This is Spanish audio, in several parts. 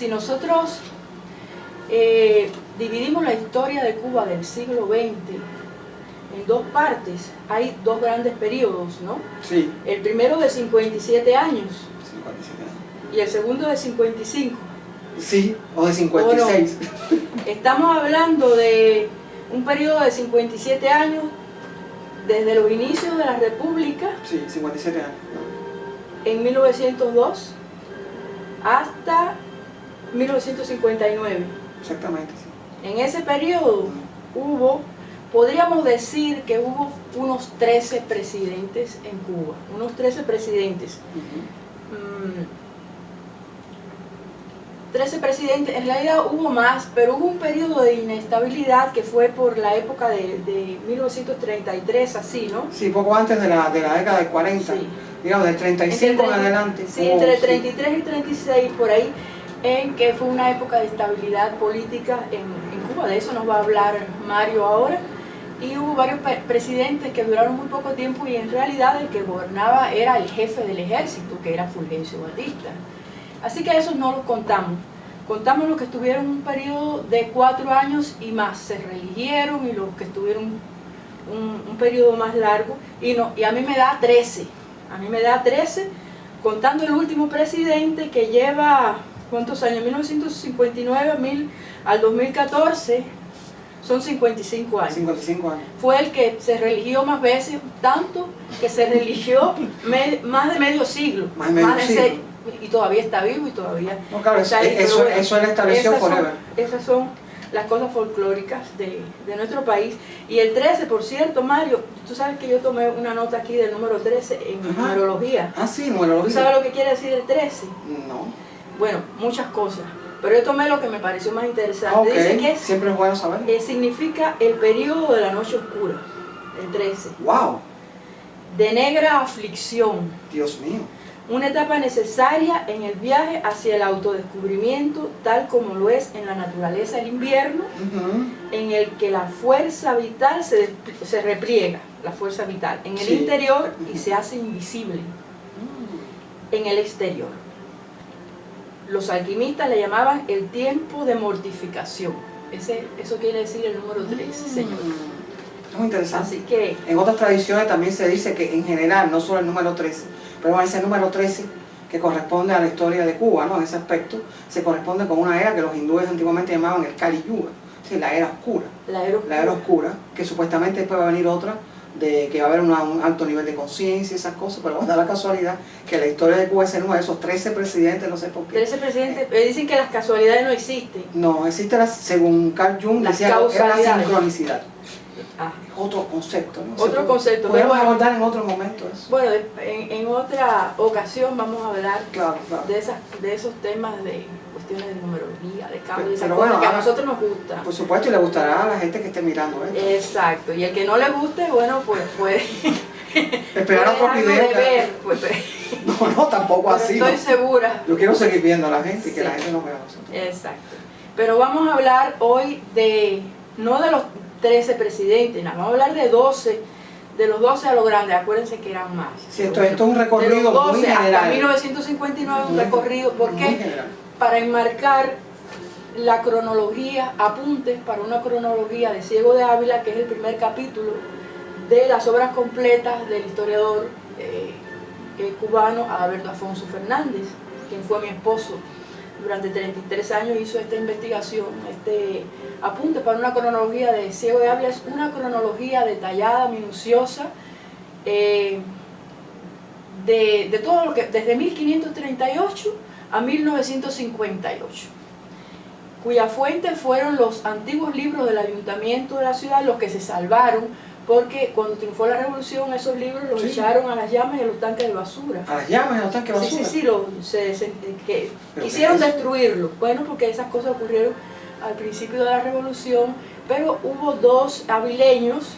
si nosotros dividimos la historia de Cuba del siglo XX en dos partes, hay dos grandes periodos, ¿no? Sí. El primero de 57 años 57 años. y el segundo de 55. Sí, o de 56. Estamos hablando de un periodo de 57 años desde los inicios de la República, Sí, 57 años. en 1902, hasta 1959. Exactamente, sí. En ese periodo podríamos decir que hubo unos 13 presidentes en Cuba, unos 13 presidentes. 13 presidentes, en realidad hubo más, pero hubo un periodo de inestabilidad que fue por la época de 1933, así, ¿no? Sí, poco antes de la década de 40, Sí. Digamos, del 35 en adelante. Sí, entre 33 y 36, por ahí, en que fue una época de estabilidad política en Cuba. De eso nos va a hablar Mario ahora. Y hubo varios presidentes que duraron muy poco tiempo y en realidad el que gobernaba era el jefe del ejército, que era Fulgencio Batista. Así que esos no los contamos. Contamos los que estuvieron un periodo de 4 años y más, se reeligieron, y los que estuvieron un periodo más largo. Y a mí me da 13. A mí me da 13, contando el último presidente que lleva, ¿cuántos años? 1959 al 2014, son 55 años. 55 años. Fue el que se religió más veces, tanto que se religió más de medio siglo. Más de medio siglo. Y todavía está vivo y todavía No, claro, está ahí. eso él estableció forever. Esas son las cosas folclóricas de nuestro país. Y el 13, por cierto, Mario, tú sabes que yo tomé una nota aquí del número 13 en numerología. Ah, sí, numerología. ¿Tú sabes lo que quiere decir el 13? No. Bueno, muchas cosas. Pero yo tomé lo que me pareció más interesante. Okay. Dice que siempre es bueno saber. Significa el periodo de la noche oscura, el 13. ¡Wow! De negra aflicción. Dios mío. Una etapa necesaria en el viaje hacia el autodescubrimiento, tal como lo es en la naturaleza el invierno, en el que la fuerza vital se repliega, la fuerza vital, en el interior y se hace invisible en el exterior. Los alquimistas le llamaban el tiempo de mortificación. Eso quiere decir el número 13, señor. Es muy interesante. Así que en otras tradiciones también se dice que en general, no solo el número 13, pero ese número 13 que corresponde a la historia de Cuba, ¿no? En ese aspecto, se corresponde con una era que los hindúes antiguamente llamaban el Kali Yuga, la era oscura. La era oscura, que supuestamente después va a venir otra, de que va a haber un alto nivel de conciencia y esas cosas, pero da la casualidad que la historia de Cuba es en uno de esos 13 presidentes, no sé por qué. 13 presidentes, dicen que las casualidades no existen. No, existe según Carl Jung, decía que era la sincronicidad. Otro concepto, ¿no? Otro concepto. Podemos abordar en otro momento eso. Bueno, en otra ocasión vamos a hablar claro. de esos temas de cuestiones de numerología, de cambio, pero bueno, que a nosotros nos gusta. Por supuesto, y le gustará a la gente que esté mirando esto. Exacto, y el que no le guste, bueno, pues puede esperar otros videos. No, tampoco así. Estoy segura. Yo quiero seguir viendo a la gente y que la gente nos vea a nosotros. Exacto. Pero vamos a hablar hoy no de los 13 presidentes, nada, vamos a hablar de 12, de los 12 a lo grande, acuérdense que eran más. Sí, esto es un recorrido de los 12 muy general. hasta 1959, un recorrido, ¿por qué? Para enmarcar la cronología, apuntes para una cronología de Ciego de Ávila, que es el primer capítulo de las obras completas del historiador cubano Adalberto Afonso Fernández, quien fue mi esposo. Durante 33 años hizo esta investigación, este apunte para una cronología de Ciego de Ávila. Es una cronología detallada, minuciosa, de todo lo que, desde 1538 a 1958, cuya fuente fueron los antiguos libros del ayuntamiento de la ciudad, los que se salvaron, porque cuando triunfó la revolución esos libros los echaron a las llamas y a los tanques de basura. ¿A las llamas y a los tanques de basura? Sí, quisieron destruirlo. Bueno, porque esas cosas ocurrieron al principio de la revolución, pero hubo 2 avileños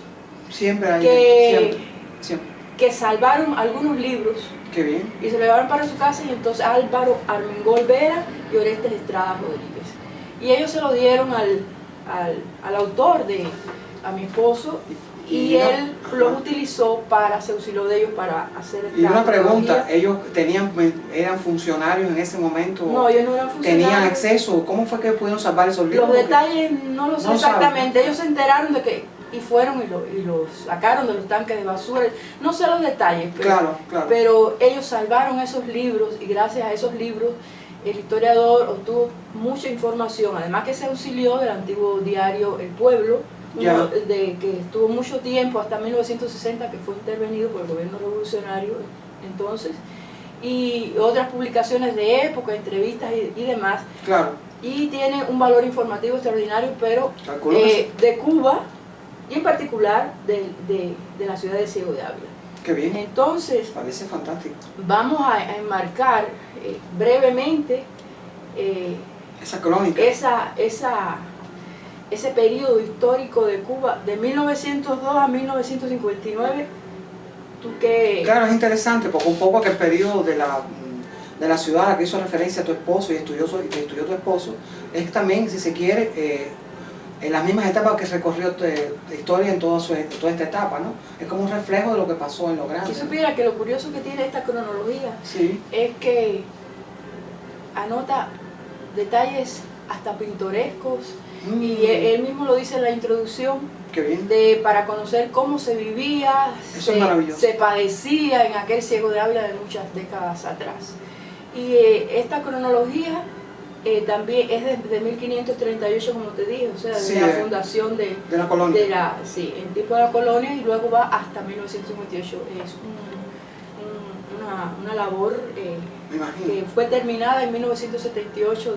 que salvaron algunos libros. Qué bien. Y se lo llevaron para su casa, y entonces Álvaro Armengol Vera y Orestes Estrada Rodríguez. Y ellos se lo dieron al autor de a mi esposo y una- él ajá. los utilizó para, se auxilió de ellos para hacer Y una pregunta, tecnología. ¿ellos eran funcionarios en ese momento? No, ellos no eran funcionarios. ¿Tenían acceso? ¿Cómo fue que pudieron salvar esos libros? Los Porque detalles no los sé no exactamente. Ellos se enteraron de que, y fueron y los sacaron de los tanques de basura. No sé los detalles, pero, Claro, claro. pero ellos salvaron esos libros y gracias a esos libros el historiador obtuvo mucha información. Además que se auxilió del antiguo diario El Pueblo, Ya. que estuvo mucho tiempo, hasta 1960, que fue intervenido por el gobierno revolucionario entonces, y otras publicaciones de época, entrevistas y demás. Claro. Y tiene un valor informativo extraordinario, pero Calculo que sí. de Cuba y en particular de la ciudad de Ciego de Ávila. Qué bien. Entonces, Parece fantástico. vamos a enmarcar brevemente Esa crónica. ese periodo histórico de Cuba de 1902 a 1959. ¿Tú qué? Claro, es interesante porque un poco aquel periodo de la ciudad a la que hizo referencia a tu esposo y estudió tu esposo, es también, si se quiere, en las mismas etapas que recorrió tu historia en toda esta etapa, ¿no? Es como un reflejo de lo que pasó en lo grande. Si supiera que lo curioso que tiene esta cronología Sí. es que anota detalles hasta pintorescos y él mismo lo dice en la introducción, Qué bien. para conocer cómo se vivía, Eso es maravilloso. se padecía en aquel Ciego de Ávila de muchas décadas atrás. Y esta cronología también es desde 1538, como te dije, o sea, desde Sí, la fundación de la colonia. sí, en tiempo de la colonia, y luego va hasta 1958. Es una labor Me imagino. que fue terminada en 1978,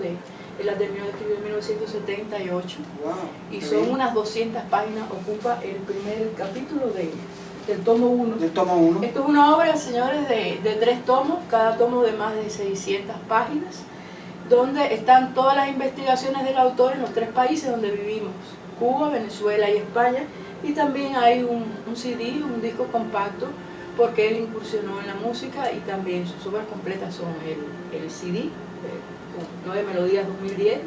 él la terminó de escribir en 1978. Wow. Y qué son bien. unas 200 páginas, ocupa el primer capítulo del tomo 1. Del tomo 1. Esto es una obra, señores, de 3 tomos, cada tomo de más de 600 páginas, donde están todas las investigaciones del autor en los 3 países donde vivimos, Cuba, Venezuela y España, y también hay un CD, un disco compacto, porque él incursionó en la música y también sus obras completas son el CD, con 9 melodías 2010,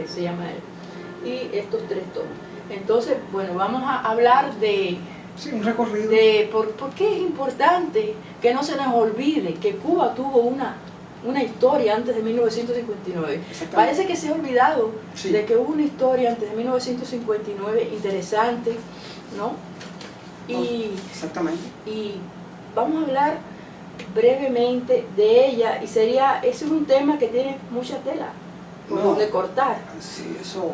se llama él, y estos 3 tomos. Entonces, bueno, vamos a hablar de Sí, un recorrido. por qué es importante que no se nos olvide que Cuba tuvo una historia antes de 1959. Parece que se ha olvidado Sí. de que hubo una historia antes de 1959 interesante, ¿no? Exactamente. Y vamos a hablar brevemente de ella, y ese es un tema que tiene mucha tela por donde cortar. Sí, eso.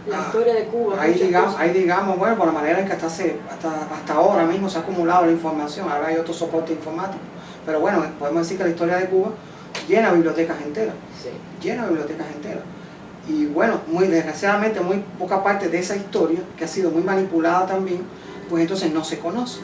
La historia de Cuba. Ahí muchas cosas. digamos, bueno, por la manera en que hasta ahora mismo se ha acumulado la información, ahora hay otro soporte informático. Pero bueno, podemos decir que la historia de Cuba llena bibliotecas enteras. Sí. Llena bibliotecas enteras. Y bueno, muy desgraciadamente muy poca parte de esa historia, que ha sido muy manipulada también, pues entonces no se conoce.